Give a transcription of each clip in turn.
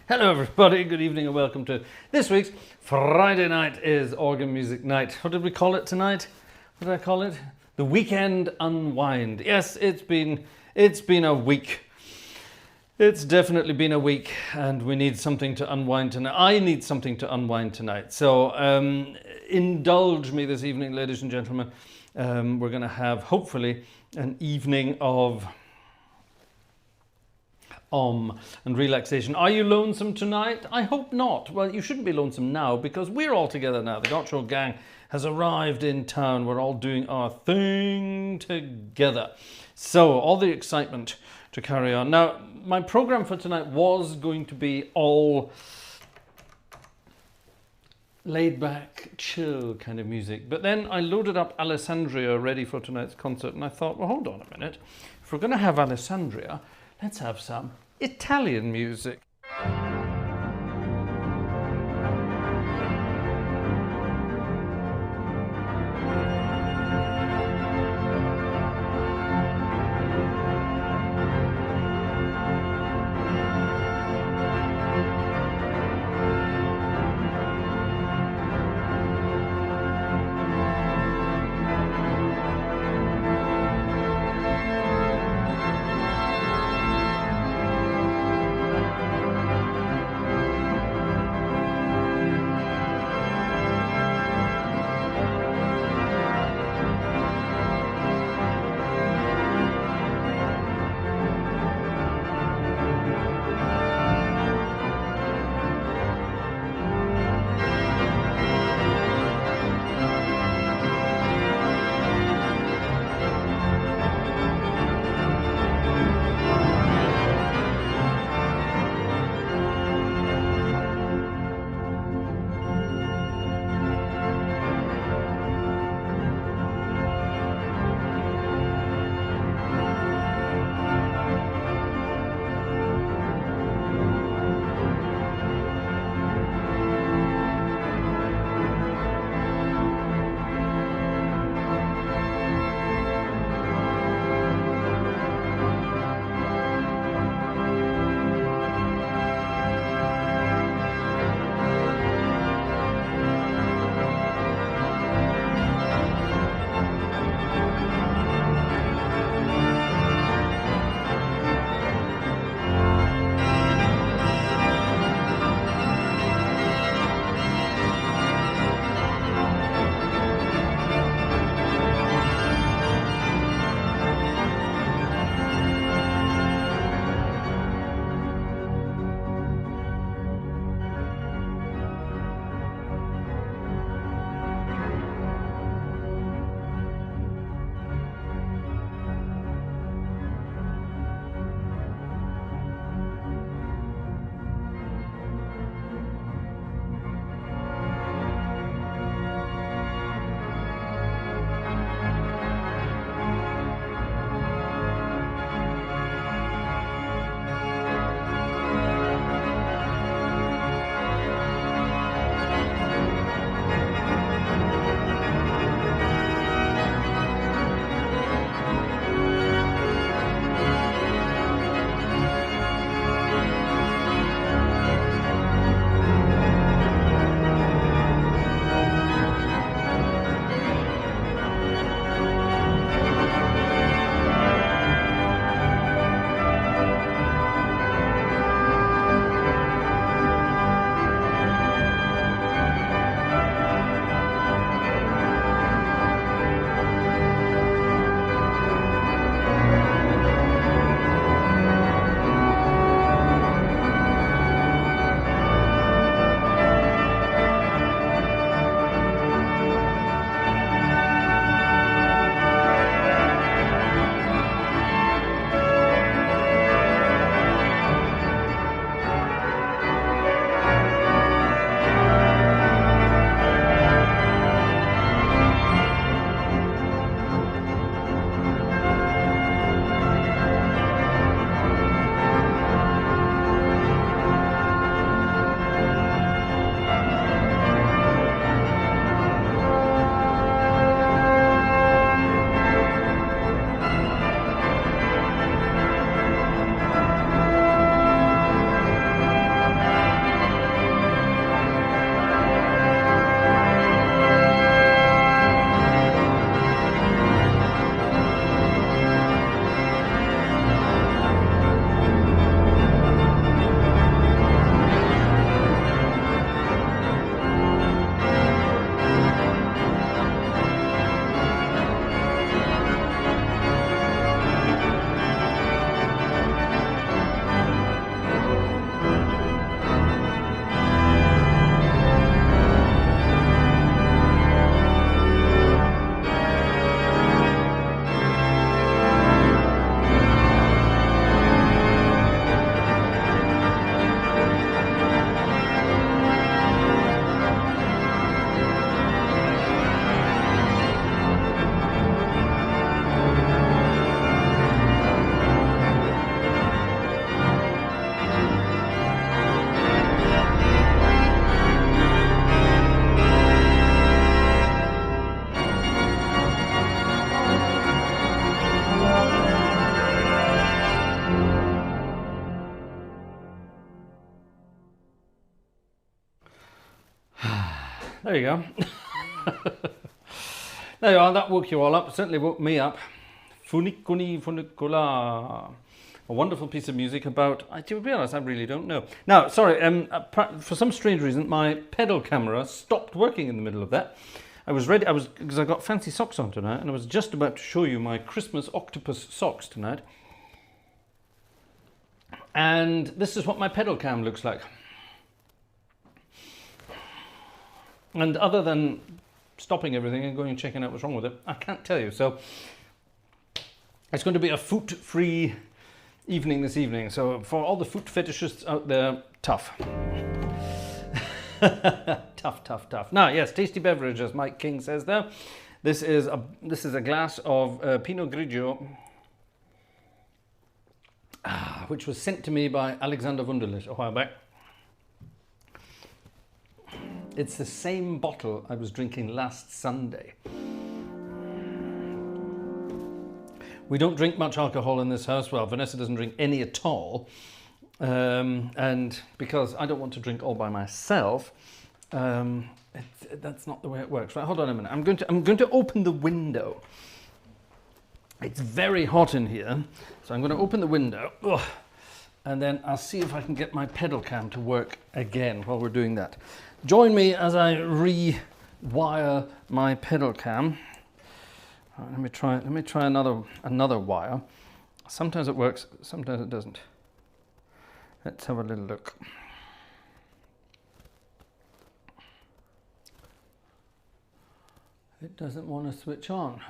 Hello everybody, good evening and welcome to this week's Friday night is Organ Music Night. What did we call it tonight? What did I call it? The Weekend Unwind. Yes, it's been a week. It's definitely been a week and we need something to unwind tonight. I need something to unwind tonight. So indulge me this evening, ladies and gentlemen. We're going to have, hopefully, an evening of and relaxation. Are you lonesome tonight? I hope not. Well, you shouldn't be lonesome now because we're all together now. The Gartshore gang has arrived in town. We're all doing our thing together. So, all the excitement to carry on. Now, my program for tonight was going to be all laid back, chill kind of music. But then I loaded up Alessandria ready for tonight's concert and I thought, well, hold on a minute. If we're going to have Alessandria, let's have some Italian music. There you go. There you are, that woke you all up, certainly woke me up. Funiculi Funicula. A wonderful piece of music about, to be honest, I really don't know. Now, sorry, for some strange reason, my pedal camera stopped working in the middle of that. I was ready, because I got fancy socks on tonight, and I was just about to show you my Christmas octopus socks tonight. And this is what my pedal cam looks like. And other than stopping everything and going and checking out what's wrong with it, I can't tell you. So it's going to be a foot-free evening this evening. So for all the foot fetishists out there, tough. tough. Now, yes, tasty beverage, as Mike King says there. This is a glass of Pinot Grigio, which was sent to me by Alexander Wunderlich a while back. It's the same bottle I was drinking last Sunday. We don't drink much alcohol in this house. Well, Vanessa doesn't drink any at all. And because I don't want to drink all by myself, that's not the way it works. Right, hold on a minute. I'm going to open the window. It's very hot in here, so I'm going to open the window. Ugh. And then I'll see if I can get my pedal cam to work again while we're doing that. Join me as I rewire my pedal cam. Right, let me try another wire. Sometimes it works, sometimes it doesn't. Let's have a little look. It doesn't want to switch on.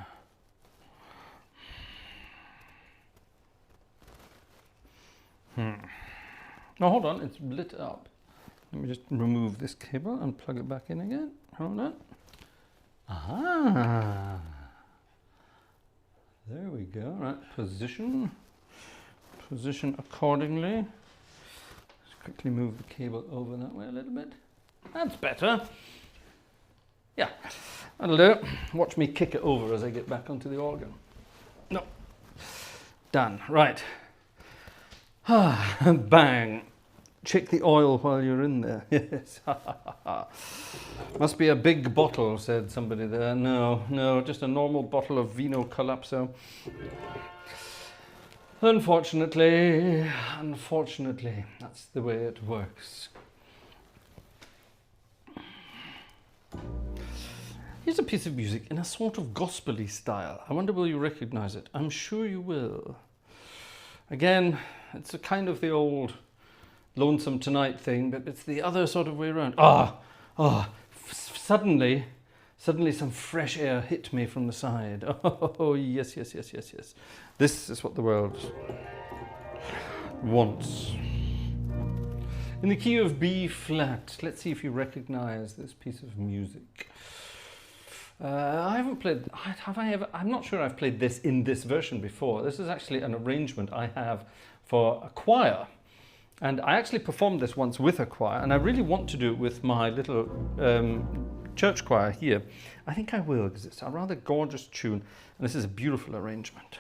Oh, hold on, it's lit up. Let me just remove this cable and plug it back in again. Hold on. Aha! There we go. Right, position accordingly. Just quickly move the cable over that way a little bit. That's better. Yeah, that'll do. Watch me kick it over as I get back onto the organ. No. Done. Right. Bang. Check the oil while you're in there. Yes. Must be a big bottle, said somebody there. No, just a normal bottle of Vino Collapso. Unfortunately, that's the way it works. Here's a piece of music in a sort of gospel-y style. I wonder will you recognize it? I'm sure you will. Again, it's a kind of the old Lonesome Tonight thing, but it's the other sort of way around. Suddenly some fresh air hit me from the side. Oh, yes. This is what the world wants. In the key of B flat. Let's see if you recognize this piece of music. I haven't played, have I ever? I'm not sure I've played this in this version before. This is actually an arrangement I have for a choir. And I actually performed this once with a choir, and I really want to do it with my little church choir here. I think I will, because it's a rather gorgeous tune, and this is a beautiful arrangement.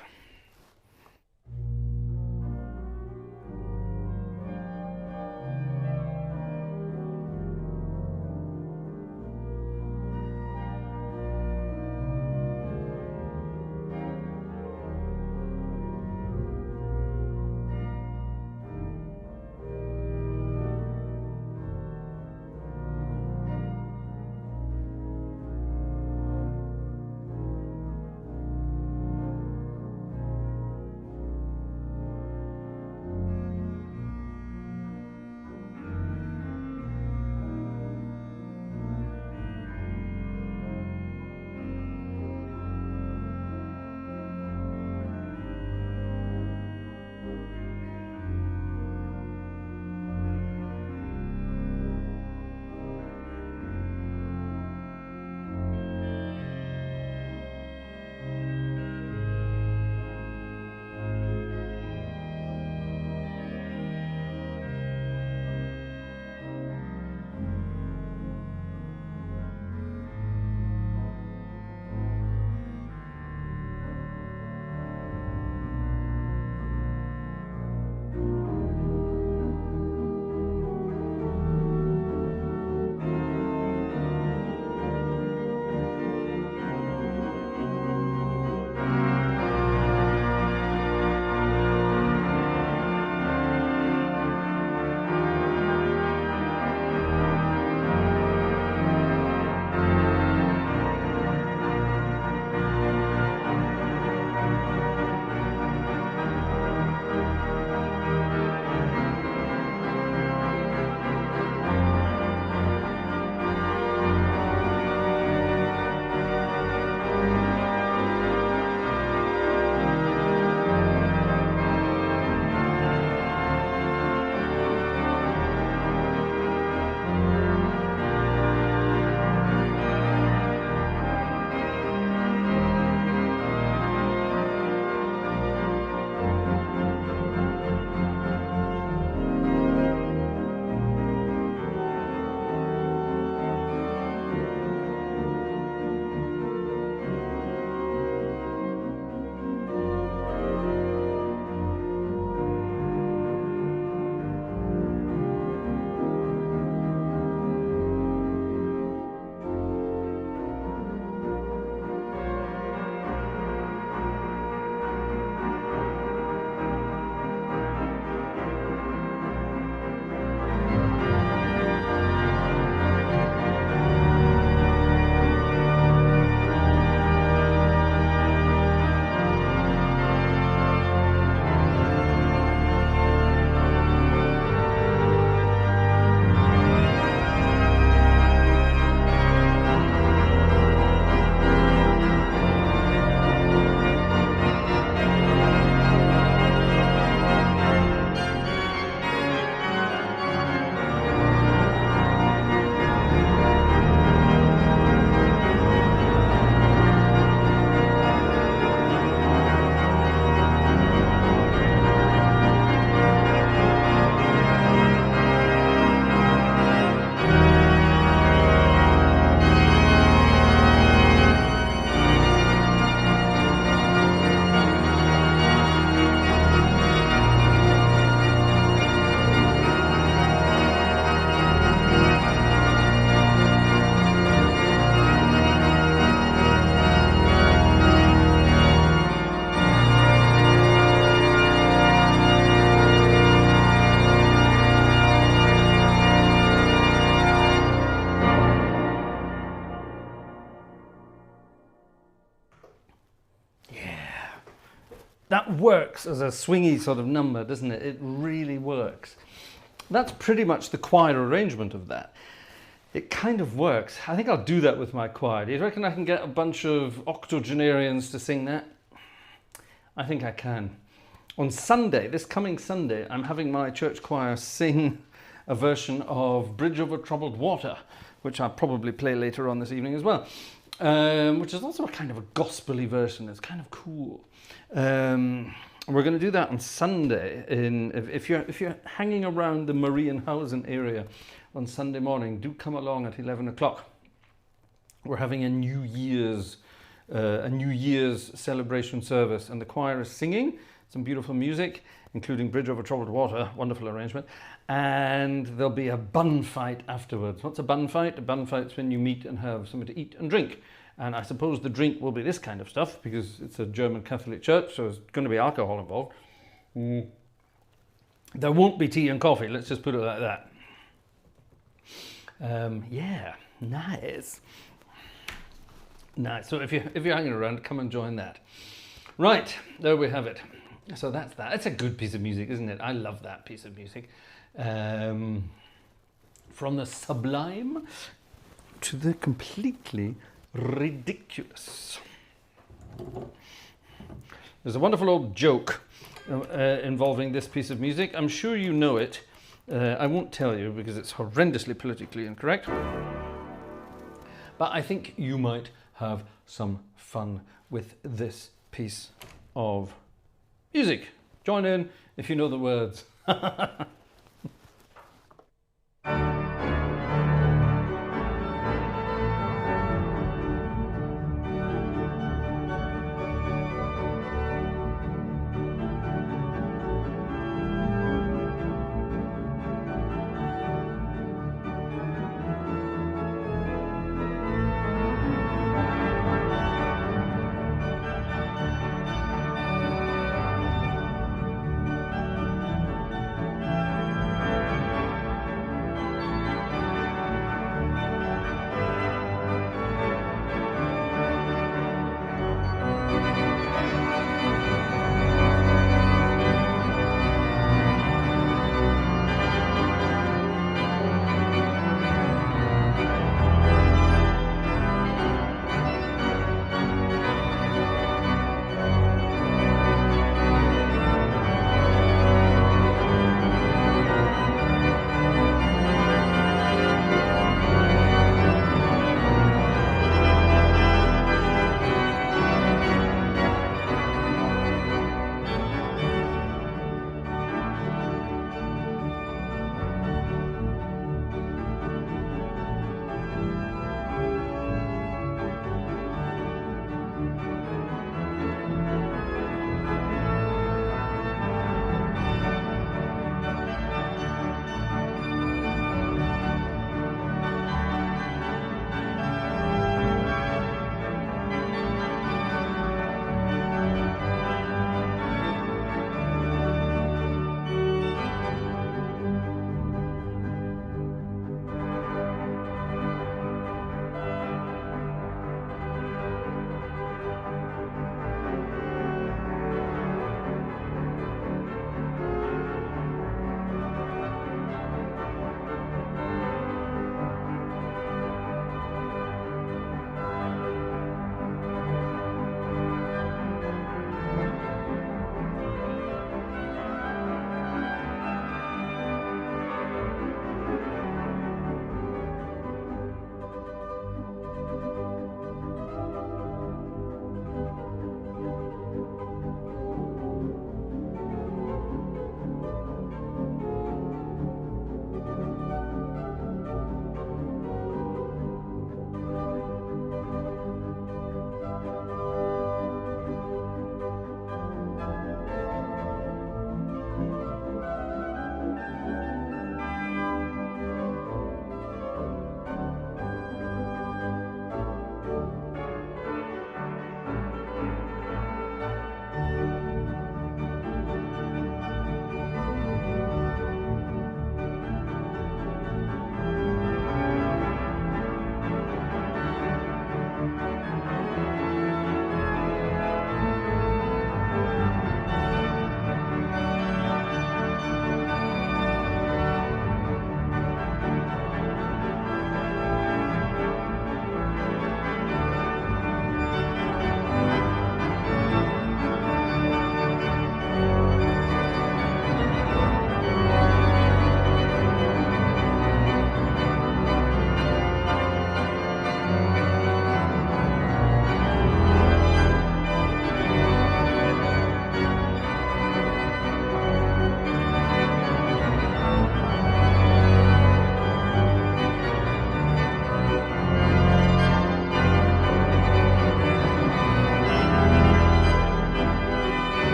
that works as a swingy sort of number, doesn't it? It really works. That's pretty much the choir arrangement of that. It kind of works. I think I'll do that with my choir. Do you reckon I can get a bunch of octogenarians to sing that? I think I can. On Sunday, this coming Sunday, I'm having my church choir sing a version of Bridge Over Troubled Water, which I'll probably play later on this evening as well, which is also a kind of a gospel-y version. It's kind of cool. We're going to do that on Sunday. If you're hanging around the Marienhausen area on Sunday morning, do come along at 11 o'clock. We're having a New Year's celebration service, and the choir is singing some beautiful music, including Bridge Over Troubled Water, wonderful arrangement, and there'll be a bun fight afterwards. What's a bun fight? A bun fight's when you meet and have something to eat and drink. And I suppose the drink will be this kind of stuff, because it's a German Catholic church, so there's going to be alcohol involved. There won't be tea and coffee, let's just put it like that. Yeah, nice. Nice. So if you're hanging around, come and join that. Right, there we have it. So that's that. It's a good piece of music, isn't it? I love that piece of music. From the sublime to the completely ridiculous. There's a wonderful old joke involving this piece of music. I'm sure you know it. I won't tell you because it's horrendously politically incorrect. But I think you might have some fun with this piece of music. Join in if you know the words.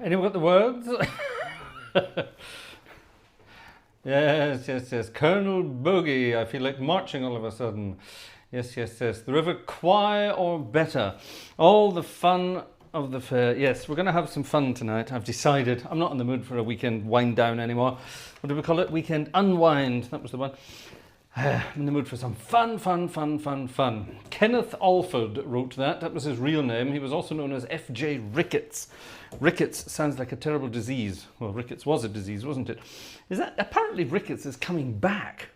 Anyone got the words? Yes. Colonel Bogey, I feel like marching all of a sudden. Yes. The River Kwai or better. All the fun of the fair. Yes, we're going to have some fun tonight. I've decided. I'm not in the mood for a weekend wind down anymore. What do we call it? Weekend unwind. That was the one. I'm in the mood for some fun. Kenneth Alford wrote that. That was his real name. He was also known as F.J. Ricketts. Ricketts sounds like a terrible disease. Well, Ricketts was a disease, wasn't it? Is that apparently Ricketts is coming back?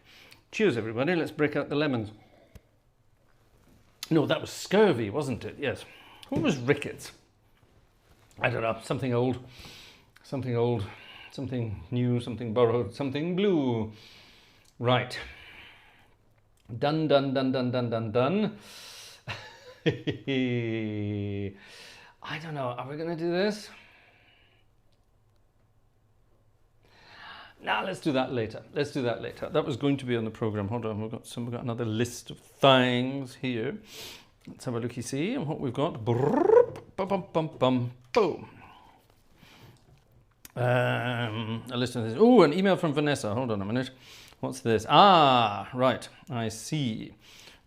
Cheers, everybody. Let's break out the lemons. No, that was scurvy, wasn't it? Yes. What was Ricketts? I don't know. Something old, something new, something borrowed, something blue. Right. Done. I don't know. Are we going to do this? Nah, let's do that later. That was going to be on the program. Hold on. We've got another list of things here. Let's have a looky see and what we've got. Boom. A list of this. Oh, an email from Vanessa. Hold on a minute. What's this? Ah, right. I see.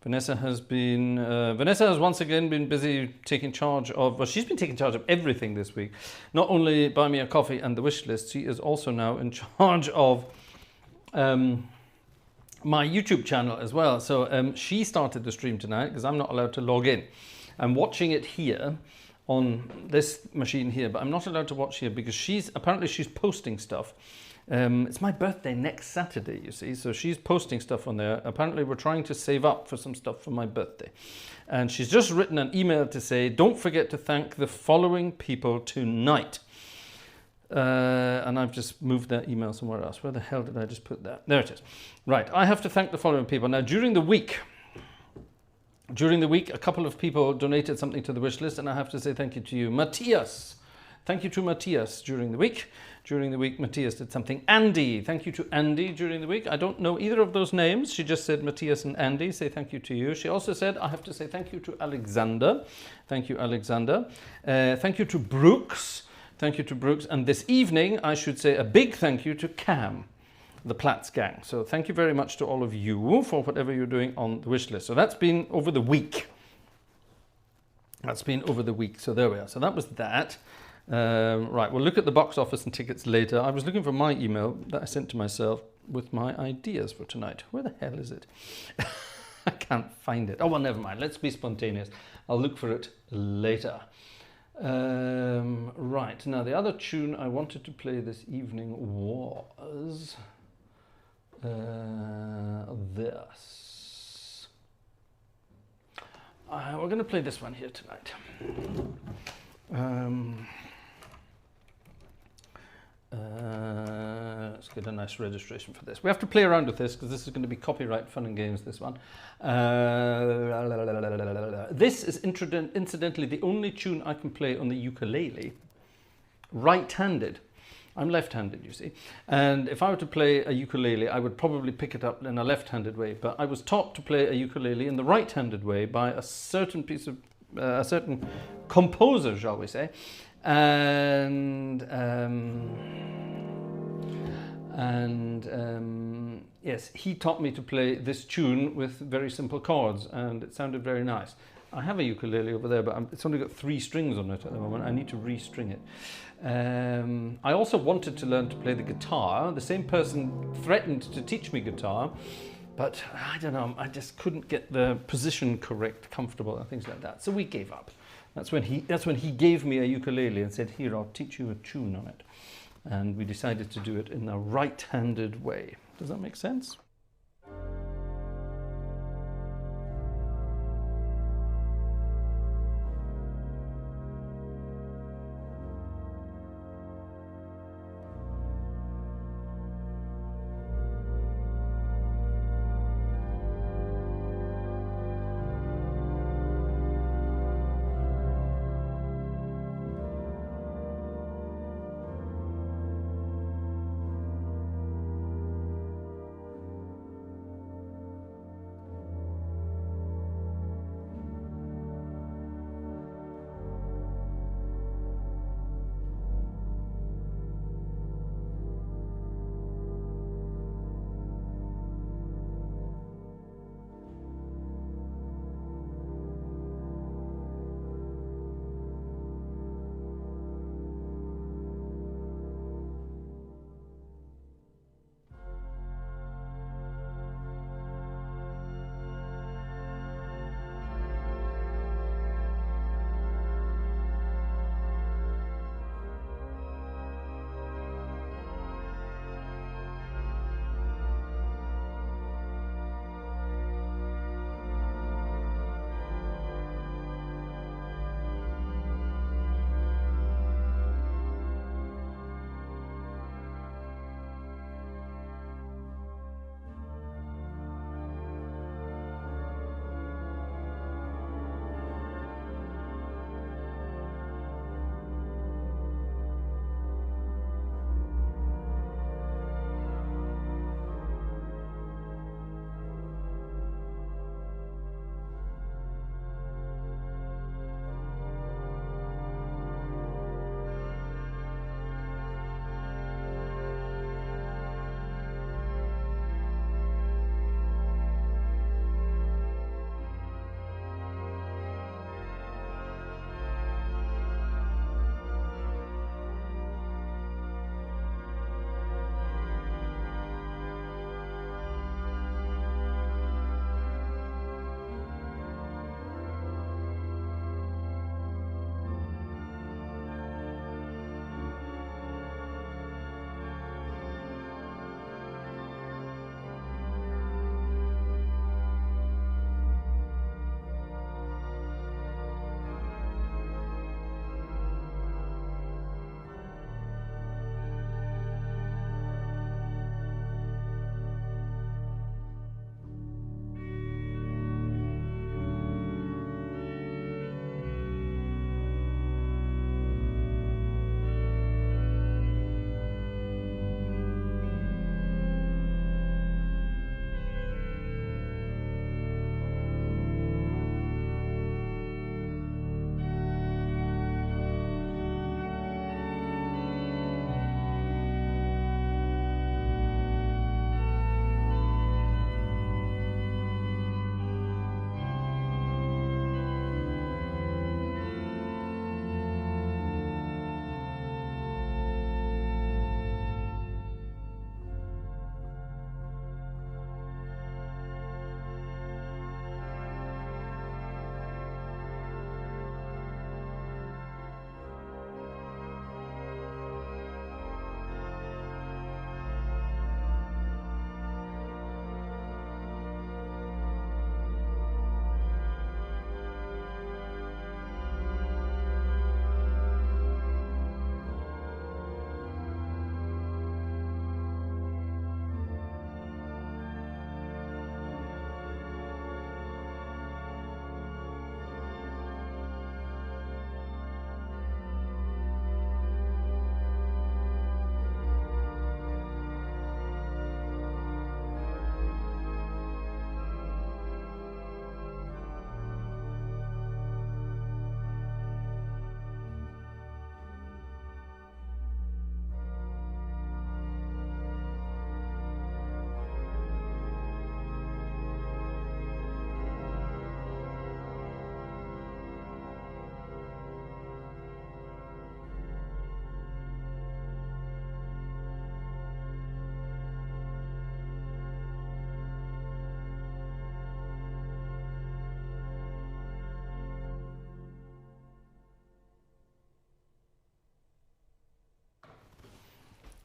Vanessa has once again been busy taking charge of, well, she's been taking charge of everything this week. Not only Buy Me a Coffee and the wish list, she is also now in charge of my YouTube channel as well. So she started the stream tonight because I'm not allowed to log in. I'm watching it here on this machine here, but I'm not allowed to watch here because she's posting stuff. It's my birthday next Saturday, you see, so she's posting stuff on there. Apparently we're trying to save up for some stuff for my birthday. And she's just written an email to say, don't forget to thank the following people tonight. And I've just moved that email somewhere else. Where the hell did I just put that? There it is. Right, I have to thank the following people. Now, during the week, a couple of people donated something to the wish list, and I have to say thank you to you. Matthias. Thank you to Matthias during the week. During the week, Matthias did something. Andy, thank you to Andy during the week. I don't know either of those names. She just said Matthias and Andy, say thank you to you. She also said, I have to say thank you to Alexander. Thank you, Alexander. Thank you to Brooks. Thank you to Brooks. And this evening, I should say a big thank you to Cam, the Platts gang. So thank you very much to all of you for whatever you're doing on the wish list. So that's been over the week. So there we are. So that was that. Right, we'll look at the box office and tickets later. I was looking for my email that I sent to myself with my ideas for tonight. Where the hell is it? I can't find it. Oh, well, never mind. Let's be spontaneous. I'll look for it later. Right, now the other tune I wanted to play this evening was this. We're going to play this one here tonight. Let's get a nice registration for this. We have to play around with this because this is going to be copyright fun and games, this one. This is incidentally the only tune I can play on the ukulele right-handed. I'm left-handed, you see. And if I were to play a ukulele, I would probably pick it up in a left-handed way. But I was taught to play a ukulele in the right-handed way by a certain a certain composer, shall we say. And yes, he taught me to play this tune with very simple chords, and it sounded very nice. I have a ukulele over there, but it's only got 3 strings on it at the moment. I need to restring it. I also wanted to learn to play the guitar. The same person threatened to teach me guitar, but I don't know, I just couldn't get the position correct, comfortable, and things like that. So we gave up. That's when he gave me a ukulele and said, here, I'll teach you a tune on it. And we decided to do it in a right-handed way. Does that make sense?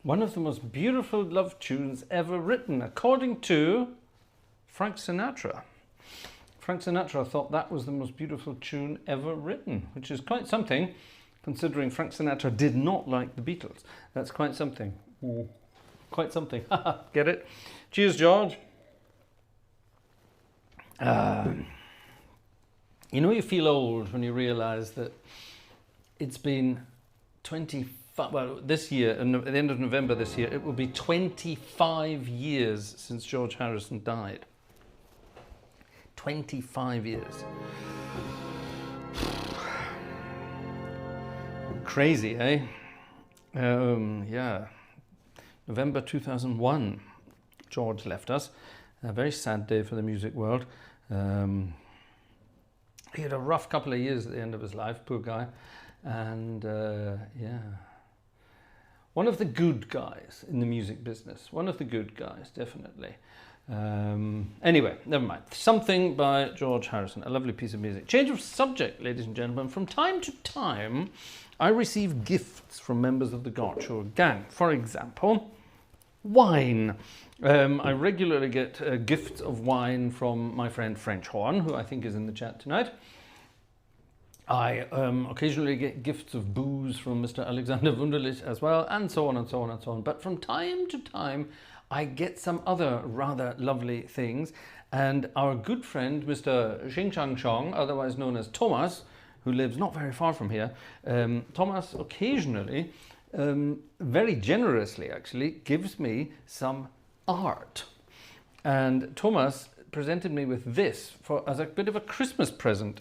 one of the most beautiful love tunes ever written, according to Frank Sinatra. Frank Sinatra thought that was the most beautiful tune ever written, which is quite something, considering Frank Sinatra did not like the Beatles. That's quite something. Quite something. Get it? Cheers, George. You know, you feel old when you realise that it's been 25, well, this year, at the end of November this year, it will be 25 years since George Harrison died. 25 years. Crazy, eh? Yeah. November 2001, George left us. A very sad day for the music world. He had a rough couple of years at the end of his life, poor guy. And yeah, one of the good guys in the music business. One of the good guys, definitely. Anyway, never mind. Something by George Harrison, a lovely piece of music. Change of subject, ladies and gentlemen. From time to time, I receive gifts from members of the Gartshore gang. For example, wine. I regularly get gifts of wine from my friend French Horn, who I think is in the chat tonight. I occasionally get gifts of booze from Mr. Alexander Wunderlich as well, and so on and so on and so on. But from time to time, I get some other rather lovely things. And our good friend, Mr. Xing Chang Chong, otherwise known as Thomas, who lives not very far from here, Thomas occasionally, very generously actually, gives me some art. And Thomas presented me with this as a bit of a Christmas present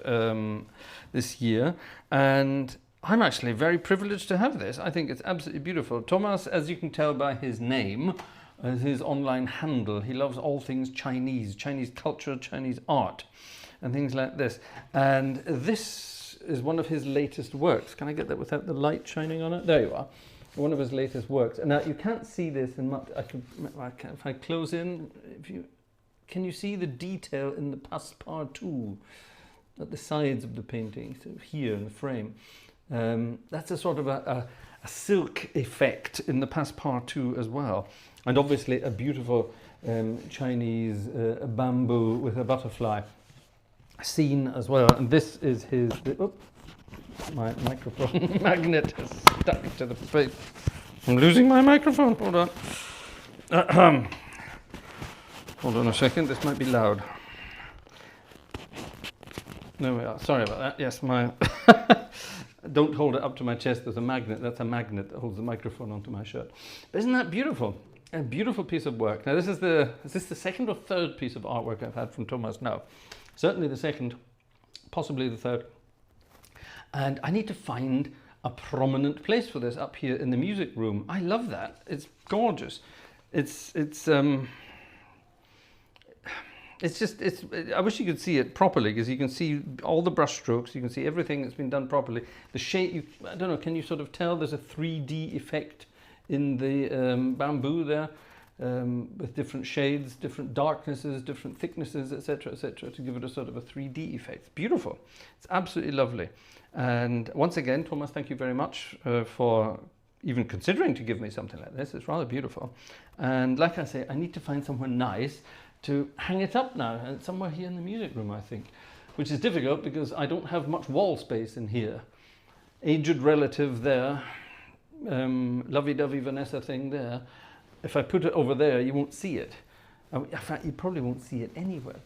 this year, and I'm actually very privileged to have this. I think it's absolutely beautiful. Thomas, as you can tell by his name, his online handle, he loves all things Chinese, Chinese culture, Chinese art, and things like this. And this is one of his latest works. Can I get that without the light shining on it? There you are. One of his latest works. And now you can't see this in much. If I close in, can you see the detail in the passe-partout at the sides of the painting, so here in the frame? That's a sort of a silk effect in the passe-partout as well. And obviously a beautiful Chinese bamboo with a butterfly scene as well. And this is his... My microphone magnet is stuck to the plate. I'm losing my microphone. Hold on. Hold on a second. This might be loud. There we are. Sorry about that. Yes, my... Don't hold it up to my chest. There's a magnet. That's a magnet that holds the microphone onto my shirt. But isn't that beautiful? A beautiful piece of work. Now, is this the second or third piece of artwork I've had from Thomas now? Certainly the second, possibly the third. And I need to find a prominent place for this up here in the music room. I love that. It's gorgeous. It's I wish you could see it properly, because you can see all the brush strokes, you can see everything that's been done properly. The shape, I don't know, can you sort of tell there's a 3D effect in the bamboo there, with different shades, different darknesses, different thicknesses, etc., to give it a sort of a 3D effect. It's beautiful. It's absolutely lovely. And once again, Thomas, thank you very much for even considering to give me something like this. It's rather beautiful. And like I say, I need to find somewhere nice to hang it up now, and somewhere here in the music room, I think, which is difficult because I don't have much wall space in here. Aged relative there, lovey-dovey Vanessa thing there. If I put it over there, you won't see it. In fact, you probably won't see it anywhere.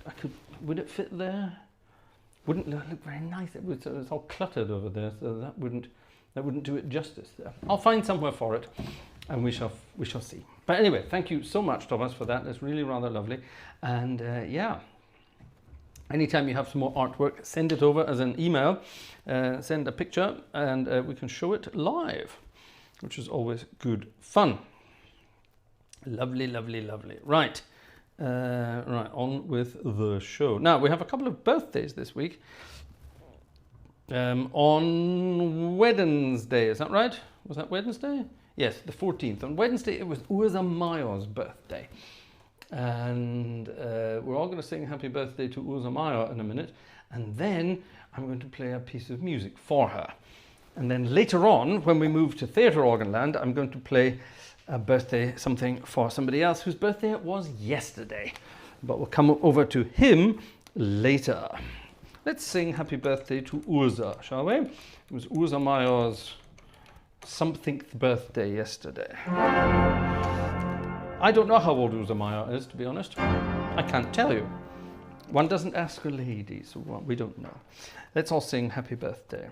Would it fit there? Wouldn't look very nice. It's all cluttered over there, so that wouldn't do it justice there. I'll find somewhere for it, and we shall see. But anyway, thank you so much, Thomas, for that. It's really rather lovely. And yeah, anytime you have some more artwork, send it over as an email. Send a picture, and we can show it live, which is always good fun. Lovely, lovely, lovely. Right. Right, on with the show. Now, we have a couple of birthdays this week. On Wednesday, is that right? Was that Wednesday? Yes, the 14th. On Wednesday, it was Ursa Mayer's birthday. And we're all going to sing happy birthday to Ursa Mayer in a minute. And then I'm going to play a piece of music for her. And then later on, when we move to Theatre Organland, I'm going to play a birthday something for somebody else whose birthday it was yesterday. But we'll come over to him later. Let's sing happy birthday to Ursa, shall we? It was Ursa Meyer's somethingth birthday yesterday. I don't know how old Ursa Meyer is, to be honest. I can't tell you. One doesn't ask a lady, so we don't know. Let's all sing happy birthday.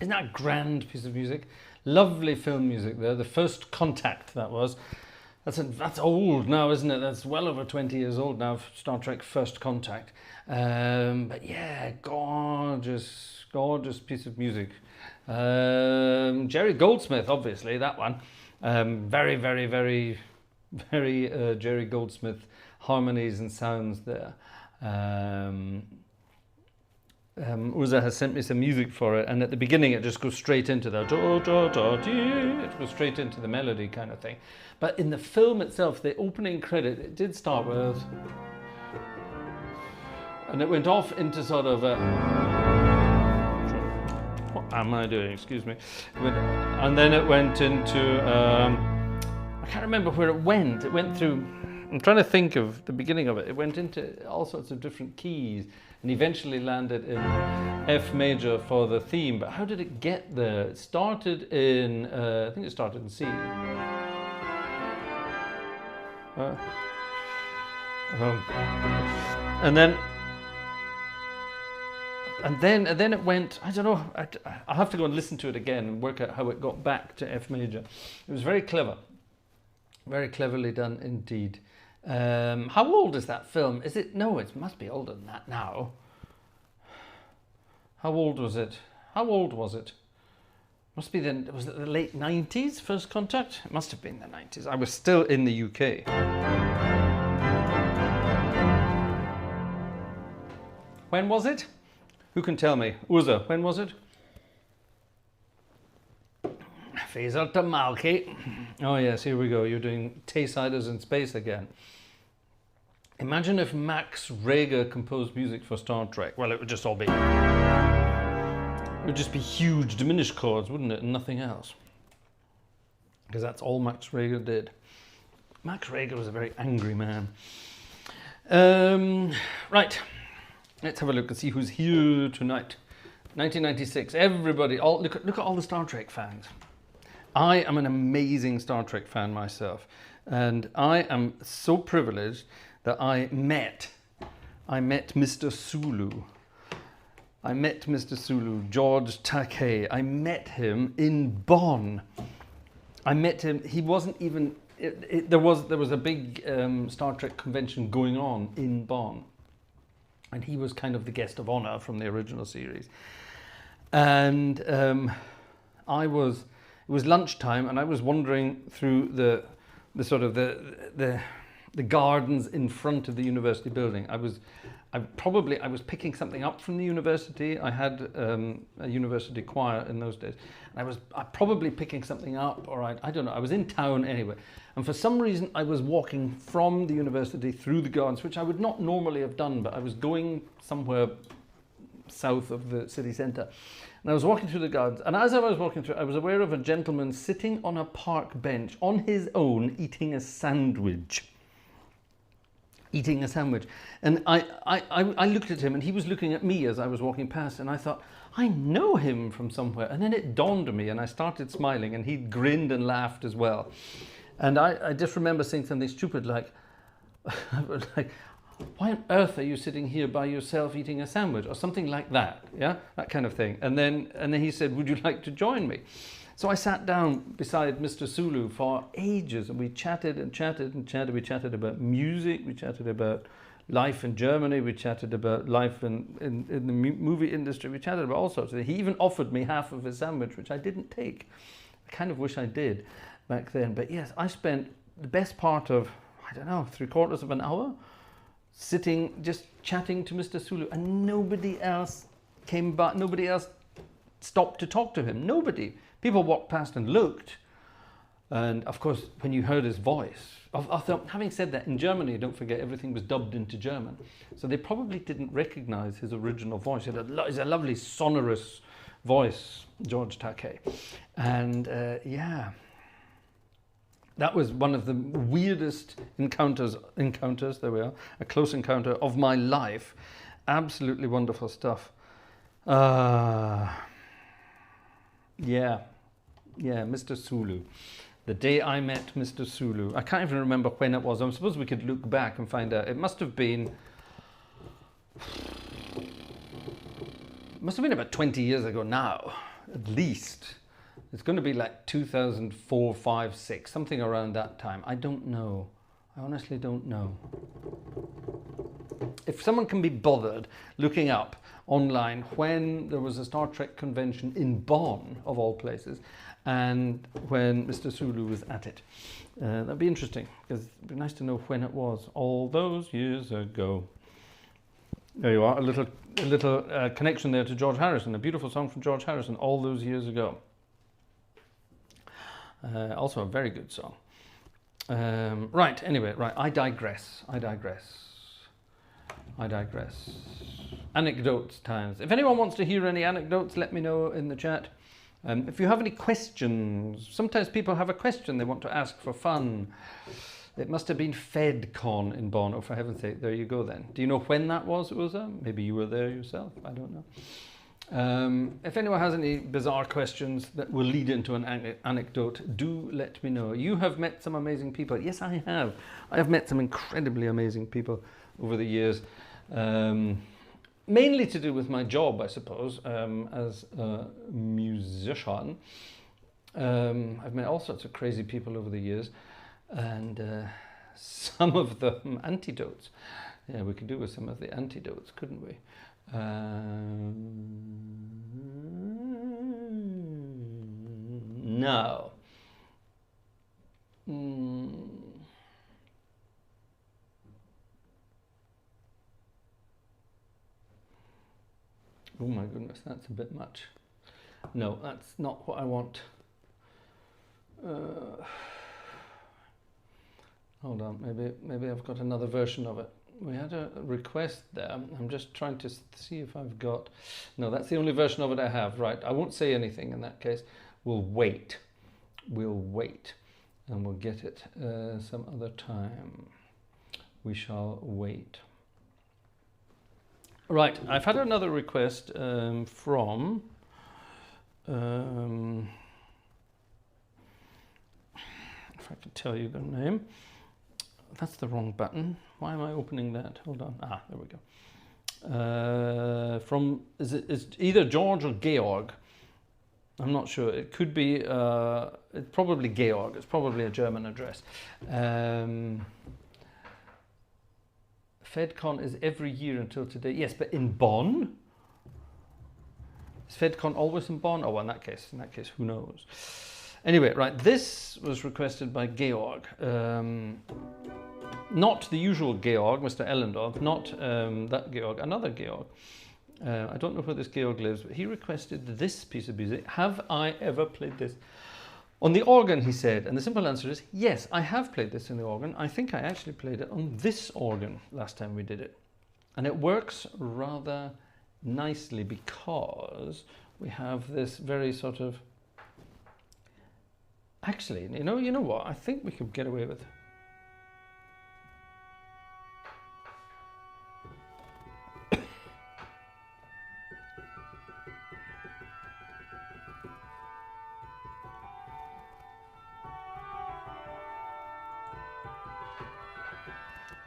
Isn't that a grand piece of music? Lovely film music there. The First Contact, that was. That's old now, isn't it? That's well over 20 years old now, Star Trek First Contact. But yeah, gorgeous piece of music. Jerry Goldsmith, obviously, that one. Very Jerry Goldsmith harmonies and sounds there. Uza has sent me some music for it, and at the beginning it just goes straight into the it goes straight into the melody kind of thing. But in the film itself, the opening credit, it did start with, and it went off into sort of a, what am I doing? Excuse me. And then it went into, I can't remember where it went. It went through, I'm trying to think of the beginning of it. It went into all sorts of different keys and eventually landed in F major for the theme. But how did it get there? It started in, I think it started in C. And then it went, I don't know, I'll have to go and listen to it again and work out how it got back to F major. It was very clever. Very cleverly done indeed. How old is that film? Is it? No, it must be older than that now. How old was it? How old was it? Must be was it the late 90s, First Contact? It must have been the 90s. I was still in the UK. When was it? Who can tell me? Uza, when was it? Fraser to Malky. Oh yes, here we go. You're doing Tay-Siders in Space again. Imagine if Max Reger composed music for Star Trek. Well, it would just all be... It would just be huge diminished chords, wouldn't it? And nothing else. Because that's all Max Reger did. Max Reger was a very angry man. Right. Let's have a look and see who's here tonight. 1996. Everybody, look at all the Star Trek fans. I am an amazing Star Trek fan myself, and I am so privileged that I met Mr. Sulu. I met Mr. Sulu, George Takei. I met him in Bonn. I met him, he wasn't even, there was a big Star Trek convention going on in Bonn, and he was kind of the guest of honor from the original series. And it was lunchtime, and I was wandering through the sort of the gardens in front of the university building. I was picking something up from the university. I had a university choir in those days. And I was probably picking something up, or I don't know. I was in town anyway. And for some reason, I was walking from the university through the gardens, which I would not normally have done, but I was going somewhere south of the city centre. And I was walking through the gardens, and as I was walking through, I was aware of a gentleman sitting on a park bench on his own, eating a sandwich. And I looked at him, and he was looking at me as I was walking past, and I thought, I know him from somewhere. And then it dawned on me, and I started smiling, and he grinned and laughed as well. And I just remember saying something stupid like, why on earth are you sitting here by yourself eating a sandwich, or something like that, yeah, that kind of thing. And then he said, would you like to join me? So I sat down beside Mr. Sulu for ages, and we chatted and chatted and chatted. We chatted about music, we chatted about life in Germany, we chatted about life in the movie industry, we chatted about all sorts of things. He even offered me half of his sandwich, which I didn't take. I kind of wish I did back then. But yes, I spent the best part of, I don't know, 3/4 of an hour sitting, just chatting to Mr. Sulu, and nobody else came back, nobody else stopped to talk to him, nobody. People walked past and looked, and of course, when you heard his voice, having said that, in Germany, don't forget, everything was dubbed into German, so they probably didn't recognize his original voice. He's a lovely, sonorous voice, George Takei, and yeah. That was one of the weirdest encounters, there we are, a close encounter of my life. Absolutely wonderful stuff. Yeah, Mr. Sulu. The day I met Mr. Sulu. I can't even remember when it was. I suppose we could look back and find out. It must have been about 20 years ago now. at least. It's going to be like 2004, 5, 6, something around that time. I don't know. I honestly don't know. If someone can be bothered looking up online when there was a Star Trek convention in Bonn, of all places, and when Mr. Sulu was at it, that'd be interesting, because it'd be nice to know when it was, all those years ago. There you are, a little connection there to George Harrison, a beautiful song from George Harrison, All Those Years Ago. Also a very good song. Right, anyway, right, I digress. Anecdotes times. If anyone wants to hear any anecdotes, let me know in the chat. If you have any questions, sometimes people have a question they want to ask for fun. It must have been FedCon in Bonn. Oh, for heaven's sake, there you go then. Do you know when that was, Uza? Maybe you were there yourself, I don't know. If anyone has any bizarre questions that will lead into an anecdote, do let me know. You have met some amazing people. Yes, I have. I have met some incredibly amazing people over the years. Mainly to do with my job, I suppose, as a musician. I've met all sorts of crazy people over the years, and some of them antidotes. Yeah, we could do with some of the antidotes, couldn't we? Now. Oh my goodness, that's a bit much. No, that's not what I want. Hold on, maybe I've got another version of it. We had a request there. I'm just trying to see if I've got... No, that's the only version of it I have. Right, I won't say anything in that case. We'll wait. We'll wait. And we'll get it some other time. We shall wait. Right, I've had another request from... if I could tell you their name. That's the wrong button. Why am I opening that? Hold on. Ah, there we go. It's either George or Georg. I'm not sure. It could be, it's probably Georg. It's probably a German address. FedCon is every year until today. Yes, but in Bonn? Is FedCon always in Bonn? Oh, well, in that case, who knows? Anyway, right, this was requested by Georg. Not the usual Georg, Mr. Ellendorf, not that Georg, another Georg. I don't know where this Georg lives, but he requested this piece of music. Have I ever played this on the organ, he said? And the simple answer is yes, I have played this on the organ. I think I actually played it on this organ last time we did it. And it works rather nicely because we have this very sort of... Actually, you know what? I think we could get away with...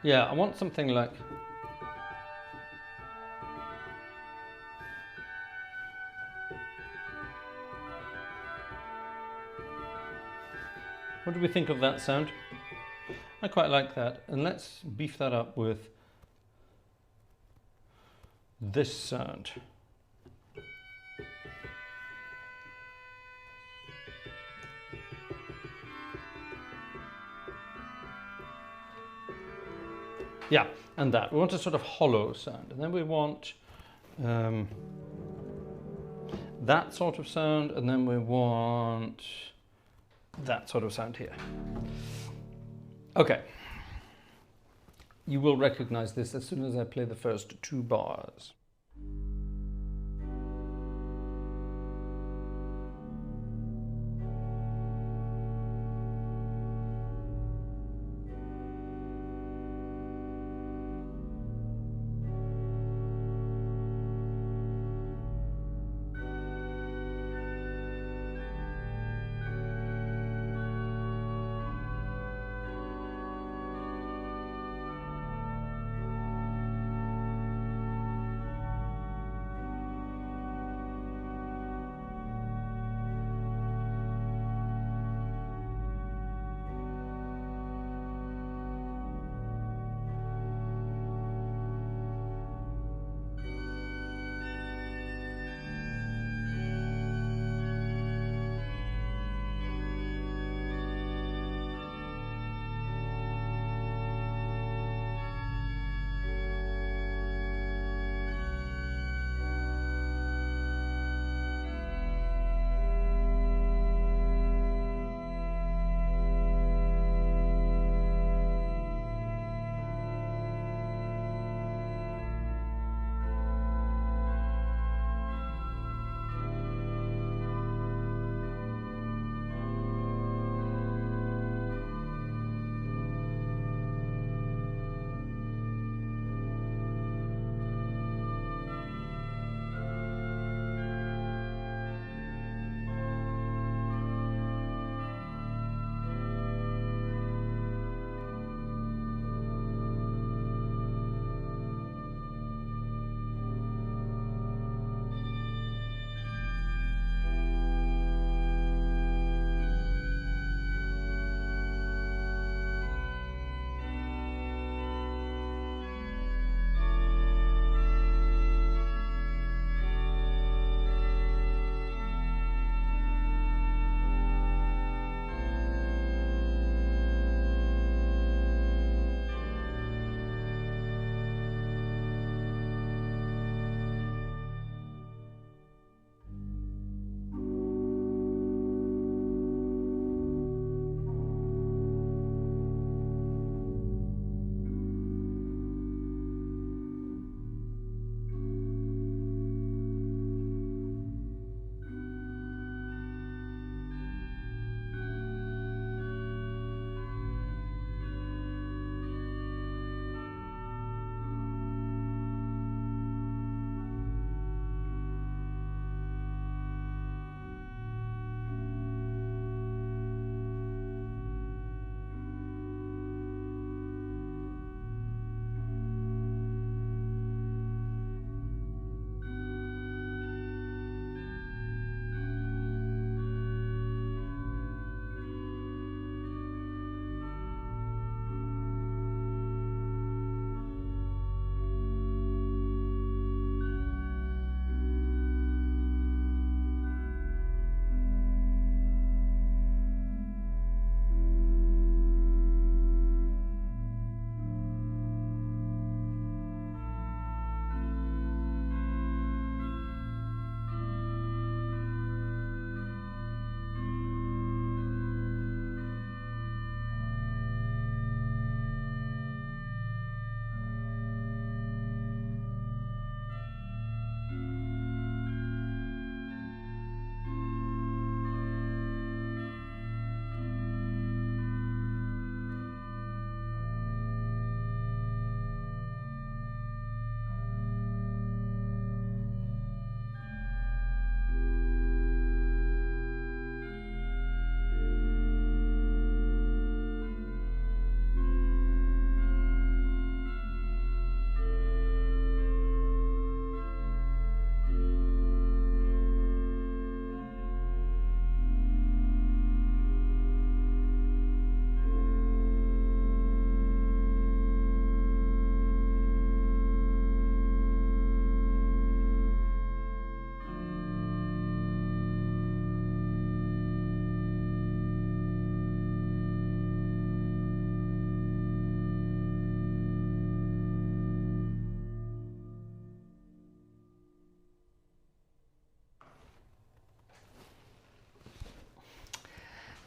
Yeah, I want something like... What do we think of that sound? I quite like that. And let's beef that up with this sound. Yeah, and that. We want a sort of hollow sound. And then we want that sort of sound. And then we want that sort of sound here. Okay. You will recognize this as soon as I play the first two bars.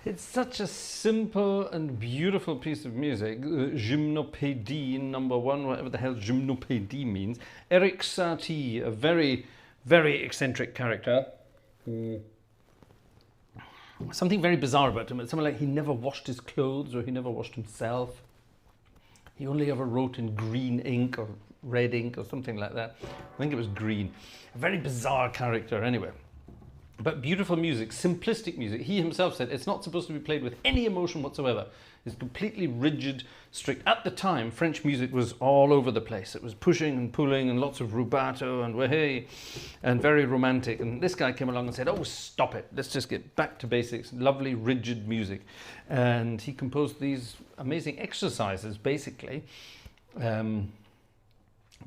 It's such a simple and beautiful piece of music. Gymnopédie number 1, whatever the hell gymnopédie means. Eric Satie, a very, very eccentric character. Something very bizarre about him. It's something like he never washed his clothes or he never washed himself. He only ever wrote in green ink or red ink or something like that. I think it was green. A very bizarre character anyway. But beautiful music, simplistic music. He himself said it's not supposed to be played with any emotion whatsoever. It's completely rigid, strict. At the time, French music was all over the place. It was pushing and pulling and lots of rubato and wahey and very romantic. And this guy came along and said, oh, stop it. Let's just get back to basics. Lovely, rigid music. And he composed these amazing exercises, basically.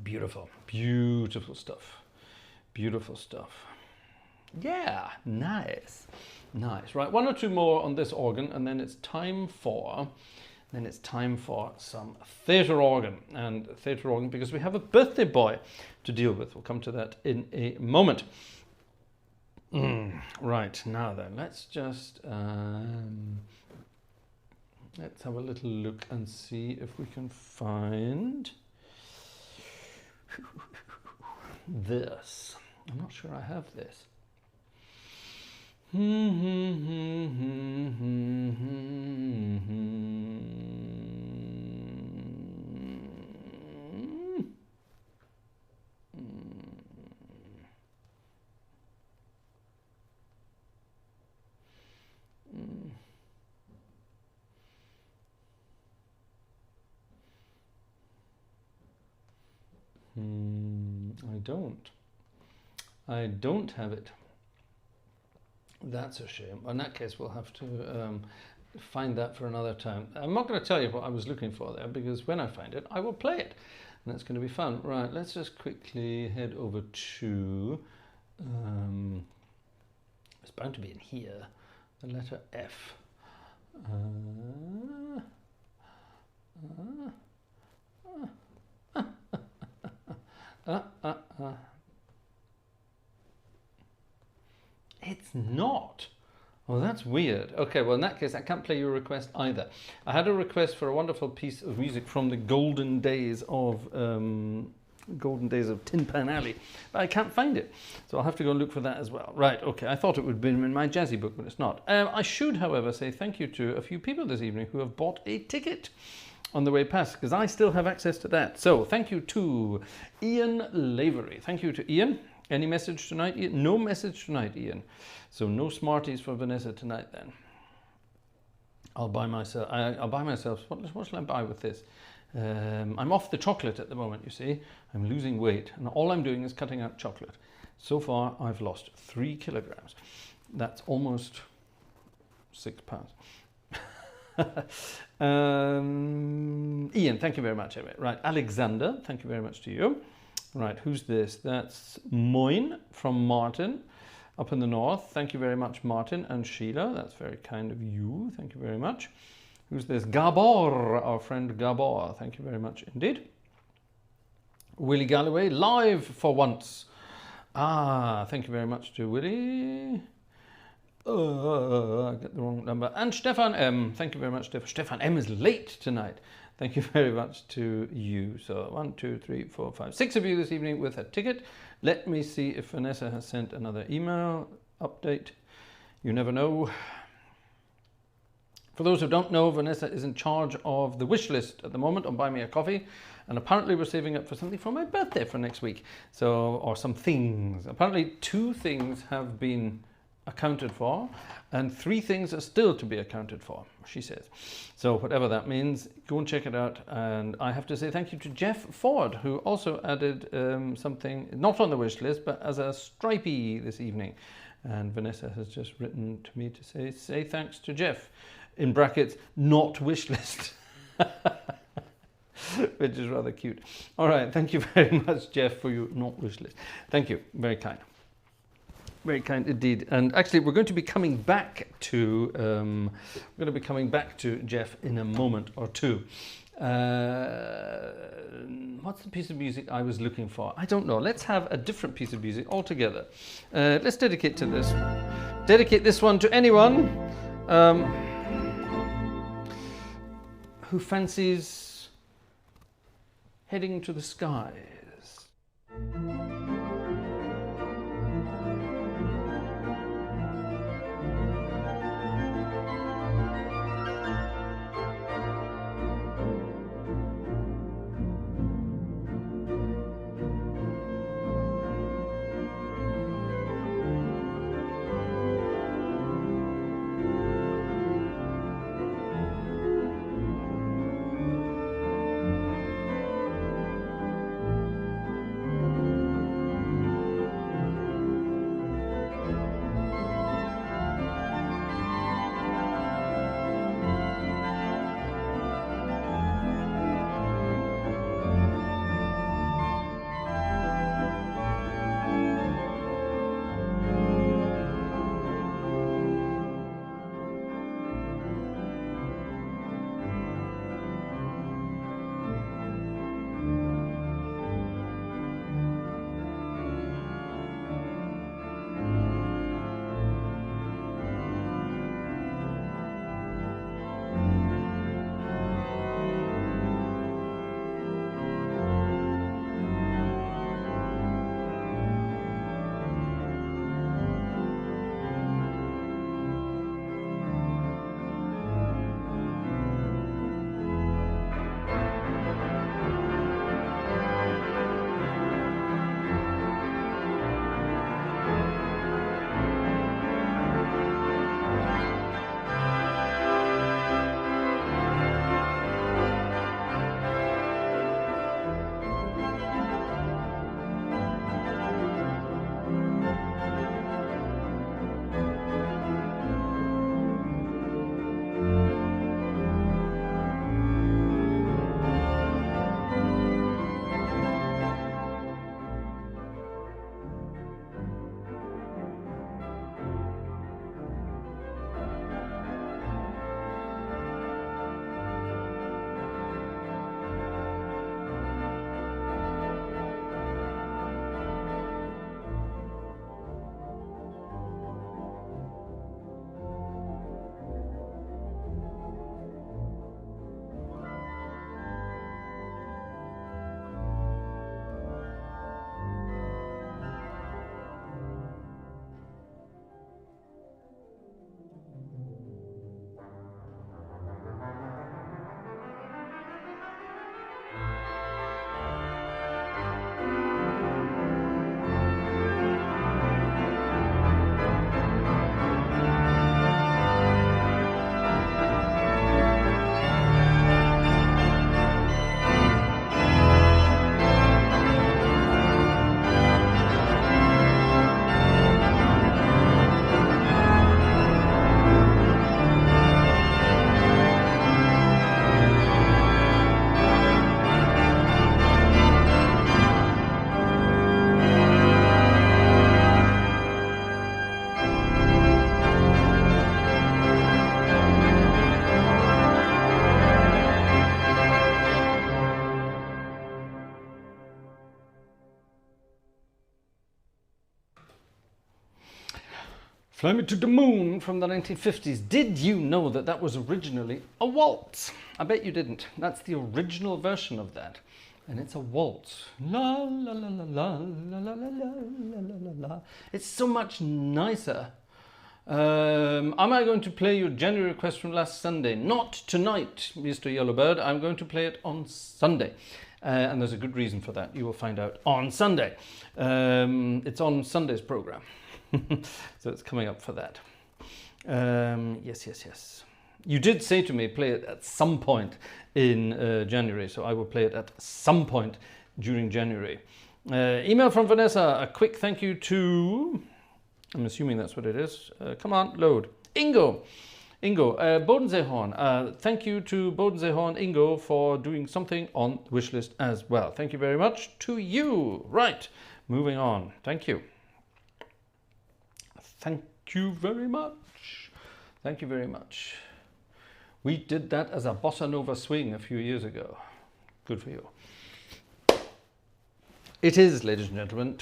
Beautiful, beautiful stuff. Beautiful stuff. Yeah, nice. Nice. Right, 1 or 2 more on this organ, and then it's time for some theatre organ. And theatre organ because we have a birthday boy to deal with. We'll come to that in a moment. Right, now then, let's just let's have a little look and see if we can find this. I'm not sure I have this. I don't have it. That's a shame. In that case, we'll have to find that for another time. I'm not going to tell you what I was looking for there, because when I find it, I will play it. And that's going to be fun. Right, let's just quickly head over to, it's bound to be in here, the letter F. It's not. Oh, that's weird. Okay, well in that case I can't play your request either. I had a request for a wonderful piece of music from the golden days of Tin Pan Alley, but I can't find it, so I'll have to go look for that as well. Right, okay, I thought it would have been in my jazzy book, but it's not. I should, however, say thank you to a few people this evening who have bought a ticket on the way past, because I still have access to that. So thank you to Ian Lavery. Thank you to Ian. Any message tonight, Ian? No message tonight, Ian. So no Smarties for Vanessa tonight then. I'll buy myself. What shall I buy with this? I'm off the chocolate at the moment. You see, I'm losing weight, and all I'm doing is cutting out chocolate. So far, I've lost 3 kilograms. That's almost 6 pounds. Ian, thank you very much. Anyway, right, Alexander, thank you very much to you. Right, who's this? That's Moin from Martin up in the north. Thank you very much, Martin and Sheila. That's very kind of you. Thank you very much. Who's this? Gabor, our friend Gabor. Thank you very much indeed. Willie Galloway, live for once. Thank you very much to Willie. I get the wrong number. And Stefan M. Thank you very much, Stefan. Stefan M is late tonight. Thank you very much to you. So 1, 2, 3, 4, 5, 6 of you this evening with a ticket. Let me see if Vanessa has sent another email update. You never know. For those who don't know, Vanessa is in charge of the wish list at the moment on Buy Me a Coffee. And apparently we're saving up for something for my birthday for next week. So, or some things. Apparently 2 things have been accounted for, and 3 things are still to be accounted for, she says. So whatever that means, go and check it out. And I have to say thank you to Jeff Ford, who also added something not on the wish list, but as a stripey this evening. And Vanessa has just written to me to say thanks to Jeff, in brackets, not wish list. Which is rather cute. All right, thank you very much, Jeff, for your not wish list. Thank you, very kind. Very kind indeed. And actually, we're going to be coming back to Jeff in a moment or two. What's the piece of music I was looking for? I don't know. Let's have a different piece of music altogether. Let's dedicate this one to anyone. who fancies heading to the skies? Fly Me to the Moon from the 1950s. Did you know that that was originally a waltz? I bet you didn't. That's the original version of that. And it's a waltz. La la la la la la la la la la la la. It's so much nicer. Am I going to play your January request from last Sunday? Not tonight, Mr. Yellowbird. I'm going to play it on Sunday. And there's a good reason for that. You will find out on Sunday. It's on Sunday's program. So it's coming up for that. Yes. You did say to me, play it at some point in January. So I will play it at some point during January. Email from Vanessa. A quick thank you to... I'm assuming that's what it is. Come on, load. Ingo, Bodensee-Horn. Thank you to Bodensee-Horn, Ingo, for doing something on the wish list as well. Thank you very much to you. Right, moving on. Thank you. Thank you very much. Thank you very much. We did that as a bossa nova swing a few years ago. Good for you. It is, ladies and gentlemen,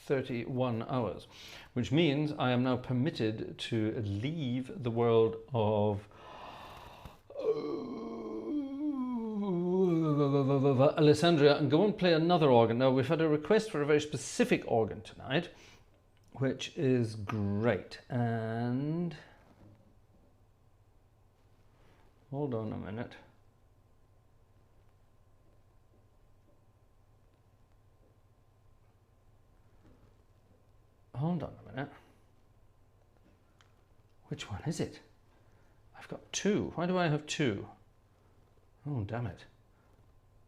31 hours, which means I am now permitted to leave the world of Alessandria, and go and play another organ. Now, we've had a request for a very specific organ tonight, which is great. And hold on a minute. Hold on a minute. Which one is it? I've got two. Why do I have two? Oh, damn it.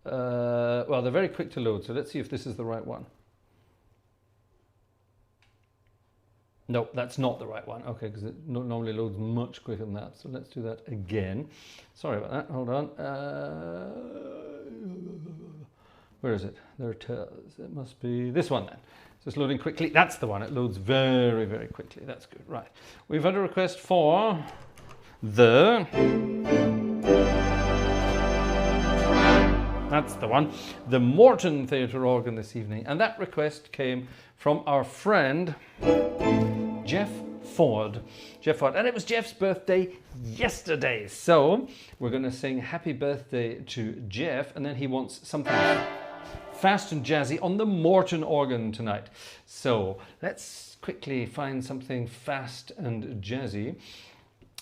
Well, they're very quick to load, so let's see if this is the right one. No, that's not the right one. Okay, because it normally loads much quicker than that. So let's do that again. Sorry about that. Hold on. Where is it? There it is. It must be this one then. So it's loading quickly. That's the one. It loads very, very quickly. That's good. Right. We've had a request for the... That's the one. The Morton Theatre organ this evening. And that request came from our friend Jeff Ford. Jeff Ford. And it was Jeff's birthday yesterday. So we're going to sing happy birthday to Jeff. And then he wants something fast and jazzy on the Morton organ tonight. So let's quickly find something fast and jazzy.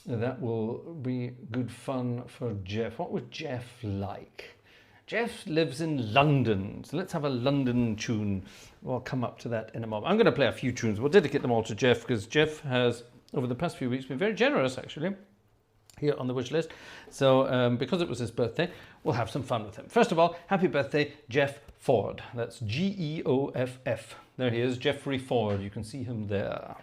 That will be good fun for Jeff. What would Jeff like? Jeff lives in London, so let's have a London tune. We'll come up to that in a moment. I'm going to play a few tunes. We'll dedicate them all to Jeff, because Jeff has, over the past few weeks, been very generous, actually, here on the wish list. So because it was his birthday, we'll have some fun with him. First of all, happy birthday, Jeff Ford. That's Geoff. There he is, Jeffrey Ford. You can see him there.